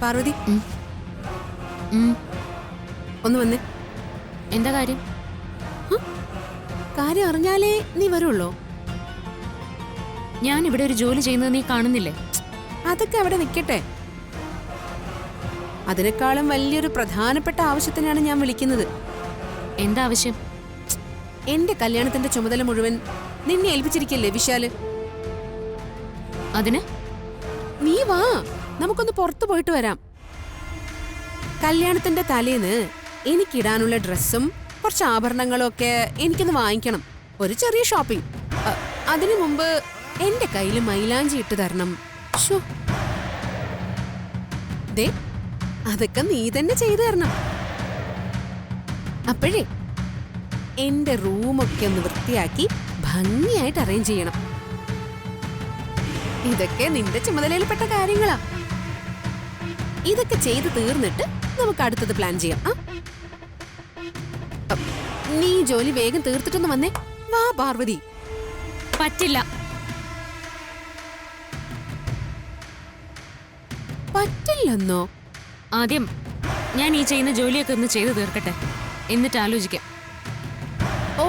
പാർവതി ഒന്ന് വന്നേ. എന്താ കാര്യം? കാര്യം അറിഞ്ഞാലേ നീ വരുള്ളോ? ഞാൻ ഇവിടെ ഒരു ജോലി ചെയ്യുന്നത് നീ കാണുന്നില്ലേ? അതൊക്കെ അവിടെ നിൽക്കട്ടെ. അതിനേക്കാളും വലിയൊരു പ്രധാനപ്പെട്ട ആവശ്യത്തിനാണ് ഞാൻ വിളിക്കുന്നത്. എന്താ ആവശ്യം? എന്റെ കല്യാണത്തിന്റെ ചുമതല മുഴുവൻ നിന്നെ ഏൽപ്പിച്ചിരിക്കല്ലേ വിശാല്. അതിന് നീ വാ, നമുക്കൊന്ന് പുറത്തു പോയിട്ട് വരാം. കല്യാണത്തിന്റെ തലേന്ന് എനിക്കിടാനുള്ള ഡ്രസ്സും കുറച്ച് ആഭരണങ്ങളും ഒക്കെ എനിക്കൊന്ന് വാങ്ങിക്കണം. ഒരു ചെറിയ ഷോപ്പിംഗ്. അതിനു മുമ്പ് എന്റെ കയ്യിൽ മൈലാഞ്ചി ഇട്ട് തരണം. ദേ, അതൊക്കെ നീ തന്നെ ചെയ്തു തരണം. അപ്പോഴേ എന്റെ റൂമൊക്കെ ഒന്ന് വൃത്തിയാക്കി ഭംഗിയായിട്ട് അറേഞ്ച് ചെയ്യണം. ഇതൊക്കെ നിന്റെ ചുമതലയിൽപ്പെട്ട കാര്യങ്ങളാ. ഇതൊക്കെ ചെയ്ത് തീർന്നിട്ട് നമുക്ക് അടുത്തത് പ്ലാൻ ചെയ്യാം. നീ ജോലി വേഗം തീർത്തിട്ടൊന്ന് വന്നേ. വാ പാർവതി. പറ്റില്ല. പറ്റില്ലെന്നോ? ആദ്യം ഞാൻ ഈ ചെയ്യുന്ന ജോലിയൊക്കെ ഒന്ന് ചെയ്തു തീർക്കട്ടെ, എന്നിട്ട് ആലോചിക്കാം. ഓ,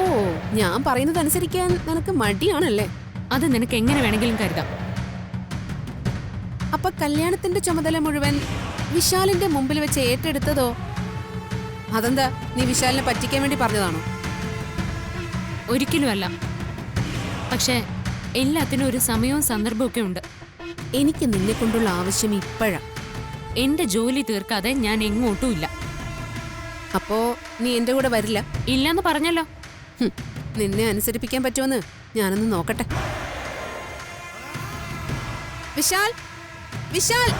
ഞാൻ പറയുന്നത് അനുസരിക്കാൻ നിനക്ക് മടിയാണല്ലേ? അത് നിനക്ക് എങ്ങനെ വേണമെങ്കിലും കരുതാം. അപ്പൊ കല്യാണത്തിന്റെ ചുമതല മുഴുവൻ വിശാലിന്റെ മുമ്പിൽ വെച്ച് ഏറ്റെടുത്തതോ? അതെന്താ, നീ വിശാലിനെ പറ്റിക്കാൻ വേണ്ടി പറഞ്ഞതാണോ? ഒരിക്കലും അല്ല. പക്ഷെ എല്ലാത്തിനും ഒരു സമയവും സന്ദർഭവും ഒക്കെ ഉണ്ട്. എനിക്ക് നിന്നെ കൊണ്ടുള്ള ആവശ്യം ഇപ്പോഴാ. എന്റെ ജോലി തീർക്കാതെ ഞാൻ എങ്ങോട്ടും ഇല്ല. അപ്പോ നീ എന്റെ കൂടെ വരില്ല? ഇല്ലെന്ന് പറഞ്ഞല്ലോ. നിന്നെ അനുസരിപ്പിക്കാൻ പറ്റുമെന്ന് ഞാനൊന്ന് നോക്കട്ടെ. വിശാൽ, വിശാൽ.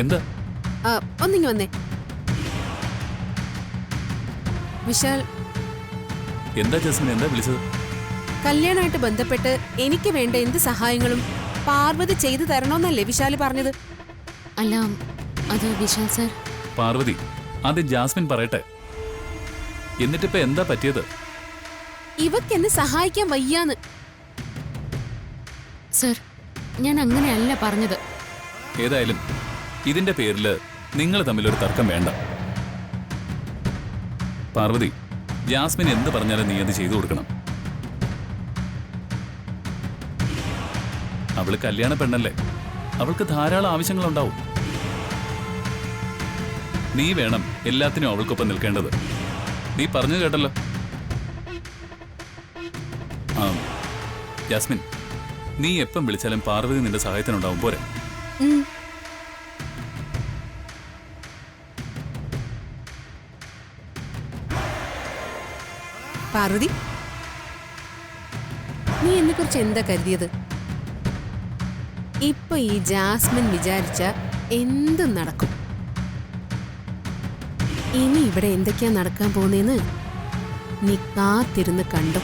എന്താ? ഒന്നിങ്ങി വന്നേ. വിശാൽ. എന്താ ജസ്മിൻ, എന്താ വിളിച്ചത്? കല്യാണമായിട്ട് ബന്ധപ്പെട്ട് എനിക്ക് വേണ്ട എന്ത് സഹായങ്ങളും പാർവതി ചെയ്തു തരണോന്നല്ലേ വിശാല് പറഞ്ഞത്? അല്ല, അത് വിശാൽ സർ. പാർവതി, ആദ്യം ജാസ്മിൻ പറയട്ടെ, എന്നിട്ടിപ്പോ എന്താ പറ്റിയത്? ഇവക്കെന്നെ സഹായിക്കാൻ വയ്യാന്ന്. സർ, ഞാൻ അങ്ങനെയല്ല പറഞ്ഞത്. ഏതായാലും ഇതിന്റെ പേരില് നിങ്ങൾ തമ്മിലൊരു തർക്കം വേണ്ട. പാർവതി, ജാസ്മിൻ എന്ത് പറഞ്ഞാലും നീ അത് ചെയ്തു കൊടുക്കണം. അവള് കല്യാണ പെണ്ണല്ലേ, അവൾക്ക് ധാരാളം ആവശ്യങ്ങളുണ്ടാവും. നീ വേണം എല്ലാത്തിനും അവൾക്കൊപ്പം നിൽക്കേണ്ടത്. നീ പറഞ്ഞു കേട്ടല്ലോ. ജാസ്മിൻ, നീ എപ്പം വിളിച്ചാലും പാർവതി നിന്റെ സഹായത്തിനുണ്ടാവും, പോരെ? പാർവതി, നീ എന്നെ കുറിച്ച് എന്താ കരുതിയത്? ഇപ്പൊ ഈ ജാസ്മിൻ വിചാരിച്ച എന്തും നടക്കും. ഇനി ഇവിടെ എന്തൊക്കെയാ നടക്കാൻ പോകുന്നേന്ന് നീ കാത്തിരുന്ന് കണ്ടോ.